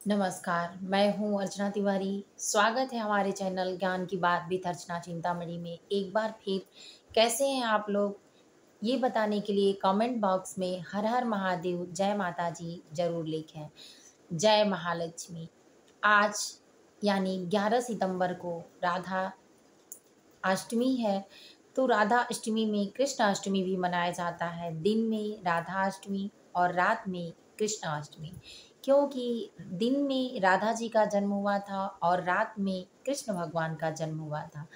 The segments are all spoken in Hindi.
नमस्कार, मैं हूँ अर्चना तिवारी। स्वागत है हमारे चैनल ज्ञान की बात विद अर्चना चिंतामणि में। एक बार फिर कैसे हैं आप लोग? ये बताने के लिए कमेंट बॉक्स में हर हर महादेव, जय माता जी ज़रूर लिखें। जय महालक्ष्मी। आज यानी 11 सितंबर को राधा अष्टमी है, तो राधा अष्टमी में कृष्ण अष्टमी भी मनाया जाता है। दिन में राधा अष्टमी और रात में कृष्ण अष्टमी, क्योंकि दिन में राधा जी का जन्म हुआ था और रात में कृष्ण भगवान का जन्म हुआ था।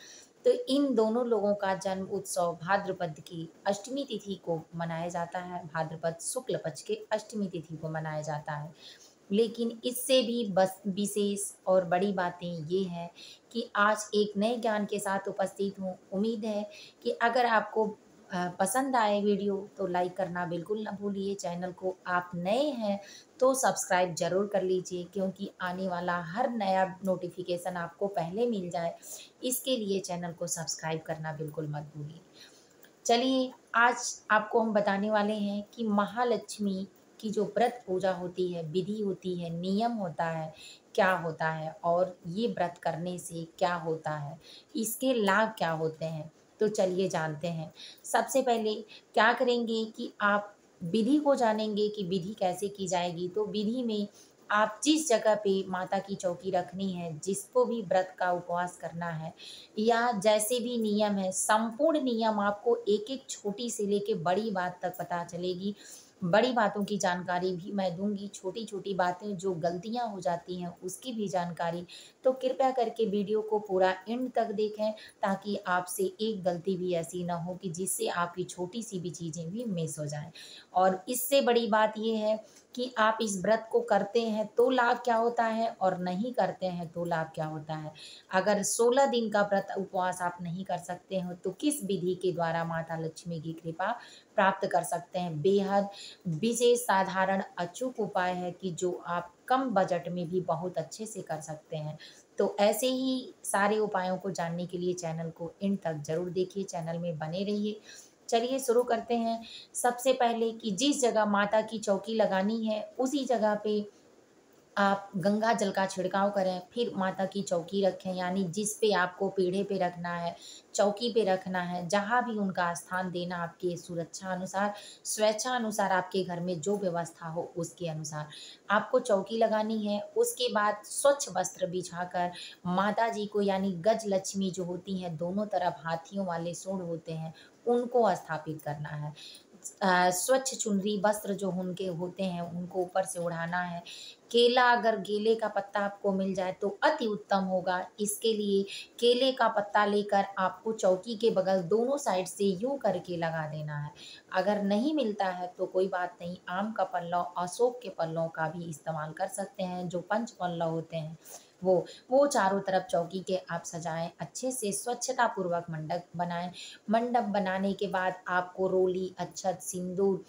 तो इन दोनों लोगों का जन्म उत्सव भाद्रपद की अष्टमी तिथि को मनाया जाता है। भाद्रपद शुक्ल पक्ष के अष्टमी तिथि को मनाया जाता है। लेकिन इससे भी बस विशेष और बड़ी बातें ये हैं कि आज एक नए ज्ञान के साथ उपस्थित हूँ। उम्मीद है कि अगर आपको पसंद आए वीडियो तो लाइक करना बिल्कुल ना भूलिए। चैनल को आप नए हैं तो सब्सक्राइब ज़रूर कर लीजिए, क्योंकि आने वाला हर नया नोटिफिकेशन आपको पहले मिल जाए, इसके लिए चैनल को सब्सक्राइब करना बिल्कुल मत भूलिए। चलिए, आज आपको हम बताने वाले हैं कि महालक्ष्मी की जो व्रत पूजा होती है, विधि होती है, नियम होता है, क्या होता है और ये व्रत करने से क्या होता है, इसके लाभ क्या होते हैं। तो चलिए जानते हैं। सबसे पहले क्या करेंगे कि आप विधि को जानेंगे कि विधि कैसे की जाएगी। तो विधि में आप जिस जगह पे माता की चौकी रखनी है, जिसको भी व्रत का उपवास करना है या जैसे भी नियम है, संपूर्ण नियम आपको एक-एक छोटी से लेके बड़ी बात तक पता चलेगी। बड़ी बातों की जानकारी भी मैं दूँगी, छोटी-छोटी बातें जो गलतियाँ हो जाती हैं, उसकी भी जानकारी। तो कृपया करके वीडियो को पूरा एंड तक देखें, ताकि आपसे एक गलती भी ऐसी ना हो कि जिससे आपकी छोटी-सी भी चीज़ें भी मिस हो जाएँ। और इससे बड़ी बात ये है कि आप इस व्रत को करते हैं तो लाभ क्या होता है और नहीं करते हैं तो लाभ क्या होता है। अगर 16 दिन का व्रत उपवास आप नहीं कर सकते हो तो किस विधि के द्वारा माता लक्ष्मी की कृपा प्राप्त कर सकते हैं। बेहद विशेष, साधारण, अचूक उपाय है कि जो आप कम बजट में भी बहुत अच्छे से कर सकते हैं। तो ऐसे ही सारे उपायों को जानने के लिए चैनल को एंड तक ज़रूर देखिए, चैनल में बने रहिए। चलिए शुरू करते हैं। सबसे पहले कि जिस जगह माता की चौकी लगानी है, उसी जगह पे आप गंगा जल का छिड़काव करें, फिर माता की चौकी रखें, यानी जिस पे आपको पीढ़े पे रखना है, चौकी पे रखना है, जहाँ भी उनका स्थान देना आपकी सुरक्षा अनुसार, स्वेच्छा अनुसार, आपके घर में जो व्यवस्था हो उसके अनुसार आपको चौकी लगानी है। उसके बाद स्वच्छ वस्त्र बिछाकर माता जी को, यानी गज लक्ष्मी जो होती हैं, दोनों तरफ हाथियों वाले सूंड होते हैं, उनको स्थापित करना है। स्वच्छ चुनरी वस्त्र जो उनके होते हैं उनको ऊपर से ओढ़ाना है। केला, अगर केले का पत्ता आपको मिल जाए तो अति उत्तम होगा। इसके लिए केले का पत्ता लेकर आपको चौकी के बगल दोनों साइड से यूँ करके लगा देना है। अगर नहीं मिलता है तो कोई बात नहीं, आम का पल्लव, अशोक के पल्लवों का भी इस्तेमाल कर सकते हैं, जो पंच पल्लव होते हैं वो। वो चारों तरफ चौकी के आप सजाएँ, अच्छे से स्वच्छता पूर्वक मंडप बनाएँ। मंडप बनाने के बाद आपको रोली, अच्छत, सिंदूर,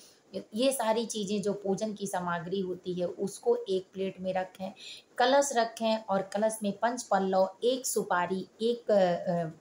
ये सारी चीज़ें जो पूजन की सामग्री होती है उसको एक प्लेट में रखें। कलश रखें और कलश में पंच पल्लव, 1 सुपारी, 1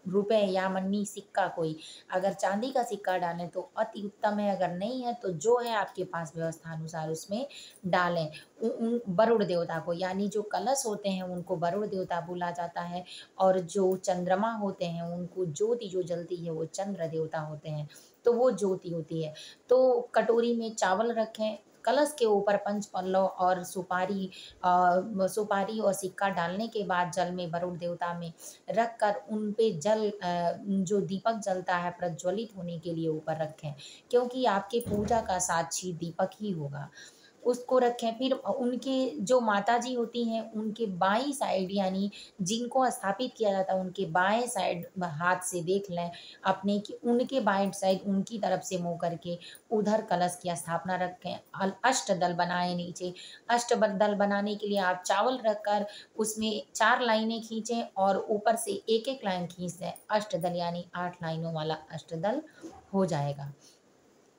रुपए या मन्नी सिक्का कोई, अगर चांदी का सिक्का डालें तो अति उत्तम है, अगर नहीं है तो जो है आपके पास व्यवस्था अनुसार उसमें डालें। उ उन वरुण देवता को, यानी जो कलश होते हैं उनको वरुण देवता बोला जाता है, और जो चंद्रमा होते हैं उनको ज्योति जो जलती है वो चंद्र देवता होते हैं, तो वो ज्योति होती है। तो कटोरी में चावल रखें, कलश के ऊपर पंच पल्लव और सुपारी और सिक्का डालने के बाद जल में, वरुण देवता में रख कर उन पे जल, जो दीपक जलता है प्रज्वलित होने के लिए ऊपर रखें, क्योंकि आपके पूजा का साक्षी दीपक ही होगा। उसको रखें। फिर उनके जो माताजी होती हैं उनके बाईं साइड, यानी जिनको स्थापित किया जाता है उनके बाएँ साइड हाथ से देख लें अपने कि उनके बाएँ साइड उनकी तरफ से मुँह करके उधर कलश की स्थापना रखें। अष्टदल बनाएँ नीचे। अष्टदल बनाने के लिए आप चावल रखकर उसमें 4 लाइनें खींचें और ऊपर से एक-एक लाइन खींच दें। अष्टदल यानी 8 लाइनों वाला अष्टदल हो जाएगा।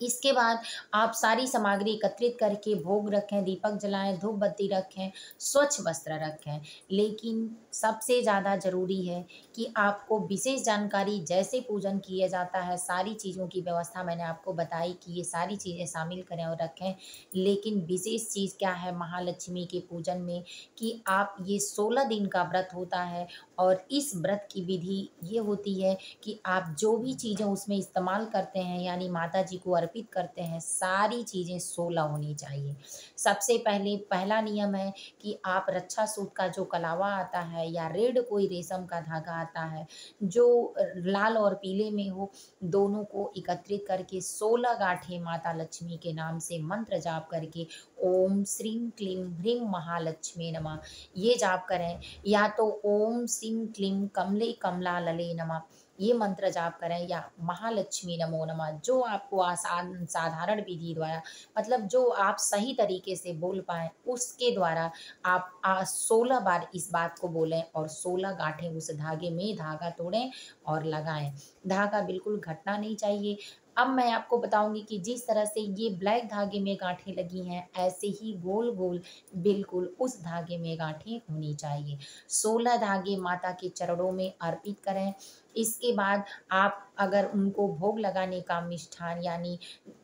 इसके बाद आप सारी सामग्री एकत्रित करके भोग रखें, दीपक जलाएँ, धूप बत्ती रखें, स्वच्छ वस्त्र रखें। लेकिन सबसे ज़्यादा ज़रूरी है कि आपको विशेष जानकारी जैसे पूजन किया जाता है, सारी चीज़ों की व्यवस्था मैंने आपको बताई कि ये सारी चीज़ें शामिल करें और रखें। लेकिन विशेष चीज़ क्या है महालक्ष्मी के पूजन में कि आप ये 16 दिन का व्रत होता है और इस व्रत की विधि ये होती है कि आप जो भी चीज़ें उसमें इस्तेमाल करते हैं यानी माता जी को अर्पित करते हैं, सारी चीज़ें 16 होनी चाहिए। सबसे पहले पहला नियम है कि आप रक्षा सूत का जो कलावा आता है या रेड कोई रेशम का धागा आता है, जो लाल और पीले में हो, दोनों को एकत्रित करके 16 गाँठें माता लक्ष्मी के नाम से मंत्र जाप करके ओम श्रीं क्लीं ह्रीं महालक्ष्मी नमः ये जाप करें या तो ओम श्रीं क्लीं कमले कमलालले नमः ये मंत्र जाप करें या महालक्ष्मी नमो नमः जो आपको आसान साधारण विधि द्वारा मतलब जो आप सही तरीके से बोल पाएँ उसके द्वारा आप 16 बार इस बात को बोलें और 16 गाँठें उस धागे में धागा तोड़ें और लगाएँ। धागा बिल्कुल घटना नहीं चाहिए। अब मैं आपको बताऊँगी कि जिस तरह से ये ब्लैक धागे में गाँठें लगी हैं, ऐसे ही गोल-गोल बिल्कुल उस धागे में गाँठें होनी चाहिए। 16 धागे माता के चरणों में अर्पित करें। इसके बाद आप अगर उनको भोग लगाने का मिष्ठान यानी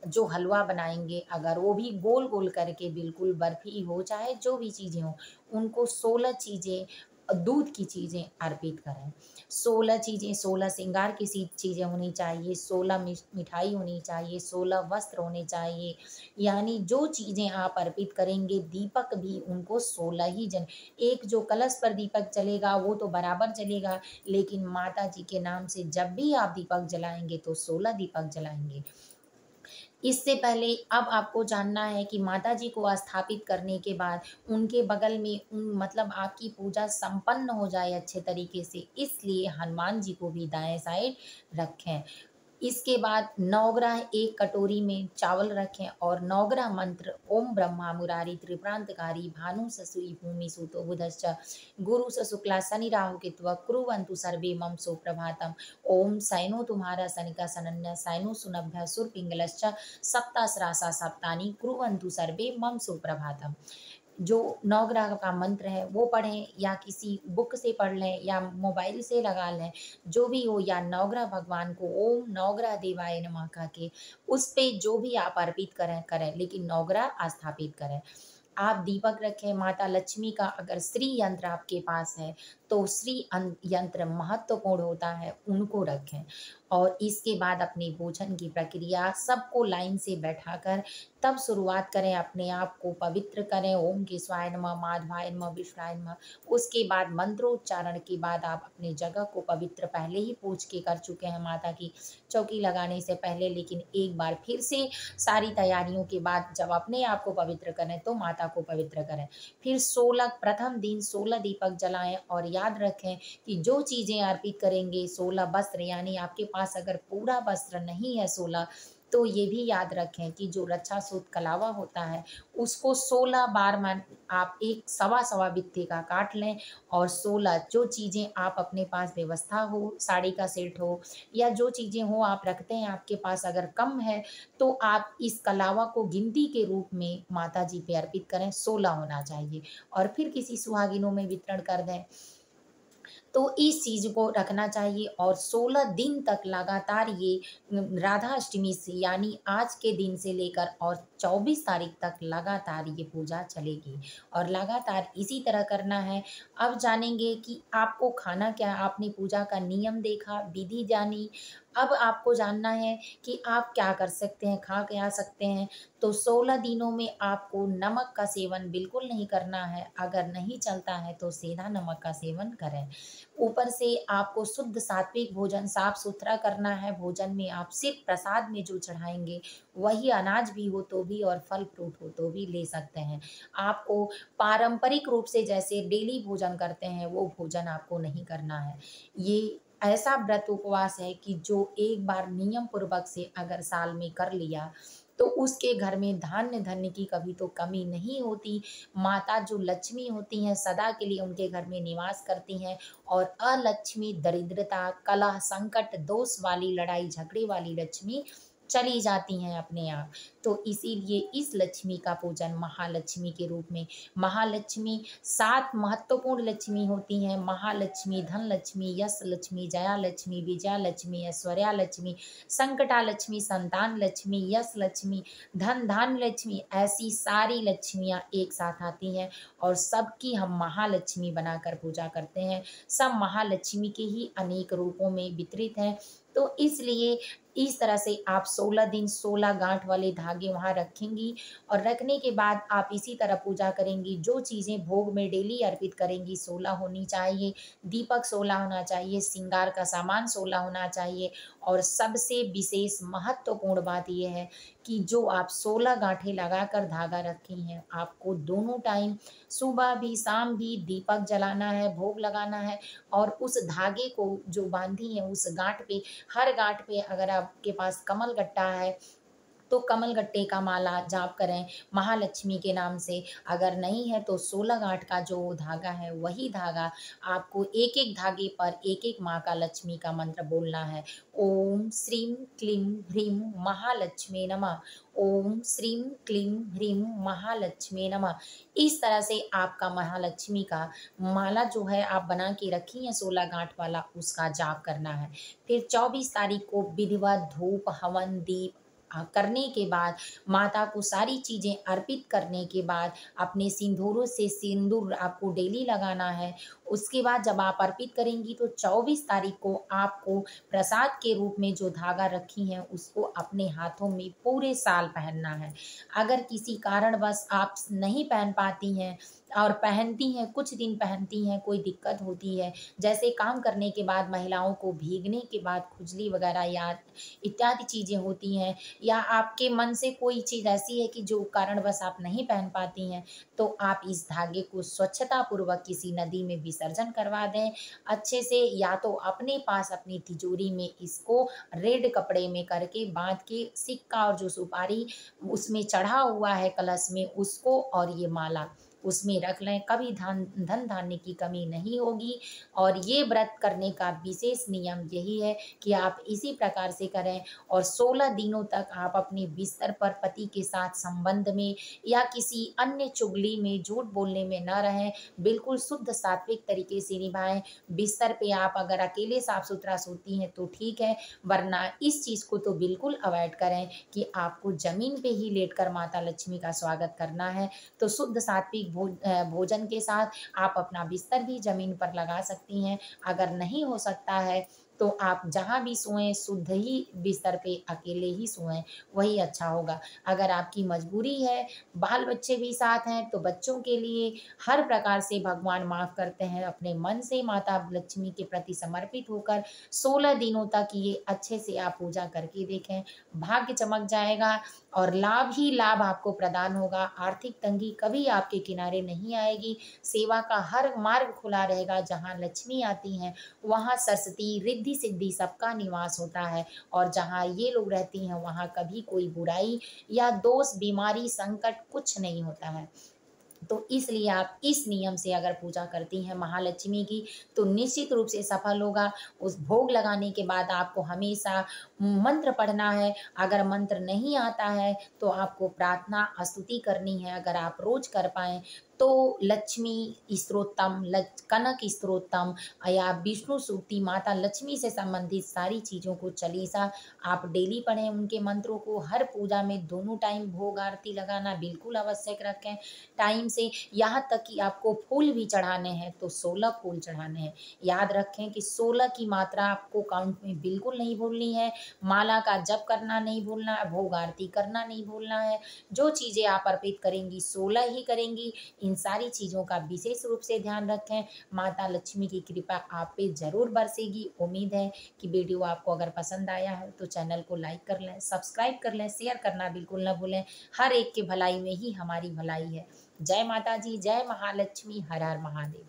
जो हलवा बनाएँगे, अगर वो भी गोल-गोल करके बिल्कुल बर्फ़ी हो, चाहे जो भी चीज़ें हों, उनको 16 चीज़ें दूध की चीज़ें अर्पित करें। 16 चीज़ें 16 श्रृंगार की चीज़ें होनी चाहिए, 16 मिठाई होनी चाहिए, 16 वस्त्र होने चाहिए। यानी जो चीज़ें आप अर्पित करेंगे, दीपक भी उनको 16 ही जल एक जो कलश पर दीपक जलेगा वो तो बराबर जलेगा, लेकिन माता जी के नाम से जब भी आप दीपक जलाएँगे तो 16 दीपक जलाएँगे। इससे पहले अब आपको जानना है कि माताजी को स्थापित करने के बाद उनके बगल में मतलब आपकी पूजा संपन्न हो जाए अच्छे तरीके से, इसलिए हनुमान जी को भी दाएँ साइड रखें। इसके बाद नवग्रह एक कटोरी में चावल रखें और नवग्रह मंत्र ओम ब्रह्मा मुरारी त्रिप्रांतकारी भानु ससुई भूमि सुतो बुधश्च गुरु स शुक्ला शनि राहु केतु कुर्वन्तु सर्वे मम सुप्रभातम ओम सैनो तुम्हारा शनिका सनन्या सैनो सुनभ्य सुरपिंगलश्च सप्ताश्रासा सप्तानि कुर्वन्तु सर्वे मम सुप्रभातम। जो नवग्रह का मंत्र है वो पढ़ें या किसी बुक से पढ़ लें या मोबाइल से लगा लें, जो भी हो या नवग्रह भगवान को ओम नवग्रह देवाय नमः कह के उस पे जो भी आप अर्पित करें करें, लेकिन नवग्रह स्थापित करें। आप दीपक रखें, माता लक्ष्मी का अगर श्री यंत्र आपके पास है तो श्री यंत्र महत्वपूर्ण होता है, उनको रखें। और इसके बाद अपने भोजन की प्रक्रिया सबको लाइन से बैठाकर तब शुरुआत करें, अपने आप को पवित्र करें, ओम केशवाय नमः, माधवाय नमः, विष्णुवाय नमः। उसके बाद मंत्रोच्चारण के बाद आप अपनी जगह को पवित्र पहले ही पूज के कर चुके हैं माता की चौकी लगाने से पहले, लेकिन एक बार फिर से सारी तैयारियों के बाद जब अपने आप को पवित्र करें तो माता को पवित्र करें। फिर 16 प्रथम दिन 16 दीपक जलाएं और याद रखें कि जो चीज़ें अर्पित करेंगे 16 वस्त्र यानी आपके पास अगर पूरा वस्त्र नहीं है 16 तो ये भी याद रखें कि जो रक्षा सूत कलावा होता है उसको 16 बार मन आप एक सवा बित्ते का काट लें और 16 जो चीज़ें आप अपने पास व्यवस्था हो, साड़ी का सेट हो या जो चीज़ें हो आप रखते हैं आपके पास अगर कम है तो आप इस कलावा को गिनती के रूप में माता जी पे अर्पित करें, 16 होना चाहिए और फिर किसी सुहागिनों में वितरण कर दें। तो इस चीज़ को रखना चाहिए और 16 दिन तक लगातार ये राधा अष्टमी से यानी आज के दिन से लेकर और 24 तारीख तक लगातार ये पूजा चलेगी और लगातार इसी तरह करना है। अब जानेंगे कि आपको खाना क्या है, आपने पूजा का नियम देखा, विधि जानी, अब आपको जानना है कि आप क्या कर सकते हैं, खा क्या सकते हैं। तो 16 दिनों में आपको नमक का सेवन बिल्कुल नहीं करना है, अगर नहीं चलता है तो सेंधा नमक का सेवन करें। ऊपर से आपको शुद्ध सात्विक भोजन साफ-सुथरा करना है, भोजन में आप सिर्फ़ प्रसाद में जो चढ़ाएँगे, वही अनाज भी हो तो भी और फल-फ्रूट हो तो भी ले सकते हैं। आपको पारंपरिक रूप से जैसे डेली भोजन करते हैं, वो भोजन आपको नहीं करना है। ये ऐसा व्रत उपवास है कि जो एक बार नियम पूर्वक से अगर साल में कर लिया, तो उसके घर में धान्य-धन्य की कभी तो कमी नहीं होती। माता जो लक्ष्मी होती हैं, सदा के लिए उनके घर में निवास करती हैं और अलक्ष्मी, दरिद्रता, कलह, संकट, दोष वाली, लड़ाई झगड़े वाली लक्ष्मी चली जाती हैं अपने आप। तो इसीलिए इस लक्ष्मी का पूजन महालक्ष्मी के रूप में, महालक्ष्मी 7 महत्वपूर्ण लक्ष्मी होती हैं। महालक्ष्मी, धन लक्ष्मी, यश लक्ष्मी, जया लक्ष्मी, विजया लक्ष्मी, ऐश्वर्या लक्ष्मी, संकटा लक्ष्मी, संतान लक्ष्मी, यश लक्ष्मी, धन धान्य लक्ष्मी, ऐसी सारी लक्ष्मियाँ एक साथ आती हैं और सबकी हम महालक्ष्मी बनाकर पूजा करते हैं। सब महालक्ष्मी के ही अनेक रूपों में वितरित हैं। तो इसलिए इस तरह से आप 16 दिन 16 गाँठ वाले धागे वहाँ रखेंगी और रखने के बाद आप इसी तरह पूजा करेंगी। जो चीज़ें भोग में डेली अर्पित करेंगी 16 होनी चाहिए, दीपक 16 होना चाहिए, श्रृंगार का सामान 16 होना चाहिए और सबसे विशेष महत्वपूर्ण बात ये है कि जो आप 16 गाँठें लगाकर धागा रखी हैं, आपको दोनों टाइम सुबह भी, शाम भी दीपक जलाना है, भोग लगाना है और उस धागे को जो बाँधी हैं उस गाँठ पे, हर गाँठ पे अगर आपके पास कमल गट्टा है तो कमल गट्टे का माला जाप करें महालक्ष्मी के नाम से। अगर नहीं है तो 16 गाँठ का जो धागा है वही धागा आपको एक-एक धागे पर एक-एक माँ का लक्ष्मी का मंत्र बोलना है। ओम श्रीं क्लीं ह्रीं महालक्ष्मी नमः। ओम श्रीं क्लीं ह्रीं महालक्ष्मी नमः। इस तरह से आपका महालक्ष्मी का माला जो है आप बना के रखी है 16 गाँठ वाला, उसका जाप करना है। फिर 24 तारीख को विधिवत धूप, हवन, दीप करने के बाद, माता को सारी चीज़ें अर्पित करने के बाद, अपने सिंदूरों से सिंदूर आपको डेली लगाना है। उसके बाद जब आप अर्पित करेंगी तो 24 तारीख को आपको प्रसाद के रूप में जो धागा रखी हैं उसको अपने हाथों में पूरे साल पहनना है। अगर किसी कारणवश आप नहीं पहन पाती हैं और पहनती हैं, कुछ दिन पहनती हैं, कोई दिक्कत होती है, जैसे काम करने के बाद महिलाओं को भीगने के बाद खुजली वगैरह या इत्यादि चीज़ें होती हैं या आपके मन से कोई चीज़ ऐसी है कि जो कारणवश आप नहीं पहन पाती हैं, तो आप इस धागे को स्वच्छतापूर्वक किसी नदी में विसर्जन करवा दें। अच्छे से या तो अपने पास अपनी तिजोरी में इसको रेड कपड़े में करके बाँध के सिक्का और जो सुपारी उसमें चढ़ा हुआ है कलश में उसको और ये माला उसमें रख लें। कभी धन धान्य की कमी नहीं होगी और ये व्रत करने का विशेष नियम यही है कि आप इसी प्रकार से करें और 16 दिनों तक आप अपने बिस्तर पर पति के साथ संबंध में या किसी अन्य चुगली में, झूठ बोलने में न रहें। बिल्कुल शुद्ध सात्विक तरीके से निभाएँ। बिस्तर पे आप अगर अकेले साफ-सुथरा सोती हैं तो ठीक है, वरना इस चीज़ को तो बिल्कुल अवॉइड करें कि आपको ज़मीन पे ही लेटकर माता लक्ष्मी का स्वागत करना है। तो शुद्ध सात्विक भोजन के साथ आप अपना बिस्तर भी ज़मीन पर लगा सकती हैं। अगर नहीं हो सकता है तो आप जहाँ भी सोएँ शुद्ध ही बिस्तर पे अकेले ही सोएँ, वही अच्छा होगा। अगर आपकी मजबूरी है, बाल-बच्चे भी साथ हैं तो बच्चों के लिए हर प्रकार से भगवान माफ़ करते हैं। अपने मन से माता लक्ष्मी के प्रति समर्पित होकर 16 दिनों तक ये अच्छे से आप पूजा करके देखें, भाग्य चमक जाएगा और लाभ ही लाभ आपको प्रदान होगा। आर्थिक तंगी कभी आपके किनारे नहीं आएगी। सेवा का हर मार्ग खुला रहेगा। जहाँ लक्ष्मी आती हैं, वहाँ सरस्वती, रिद्धि-सिद्धि सबका निवास होता है और जहाँ ये लोग रहती हैं, वहाँ कभी कोई बुराई या दोष, बीमारी, संकट कुछ नहीं होता है। तो इसलिए आप इस नियम से अगर पूजा करती हैं महालक्ष्मी की तो निश्चित रूप से सफल होगा। उस भोग लगाने के बाद आपको हमेशा मंत्र पढ़ना है। अगर मंत्र नहीं आता है तो आपको प्रार्थना स्तुति करनी है। अगर आप रोज कर पाएँ तो लक्ष्मी स्तोत्रम, कनक स्तोत्रम या विष्णु सूक्ति, माता लक्ष्मी से संबंधित सारी चीज़ों को चालीसा आप डेली पढ़ें। उनके मंत्रों को हर पूजा में दोनों टाइम भोग आरती लगाना बिल्कुल आवश्यक रखें टाइम से। यहाँ तक कि आपको फूल भी चढ़ाने हैं तो 16 फूल चढ़ाने हैं। याद रखें कि 16 की मात्रा आपको काउंट में बिल्कुल नहीं भूलनी है। माला का जप करना नहीं भूलना है, भोग आरती करना नहीं भूलना है। जो चीज़ें आप अर्पित करेंगी 16 ही करेंगी। इन सारी चीज़ों का विशेष रूप से ध्यान रखें। माता लक्ष्मी की कृपा आप पे ज़रूर बरसेगी। उम्मीद है कि वीडियो आपको अगर पसंद आया है तो चैनल को लाइक कर लें, सब्सक्राइब कर लें, शेयर करना बिल्कुल ना भूलें। हर एक की भलाई में ही हमारी भलाई है। जय माता जी, जय महालक्ष्मी, हर हर महादेव।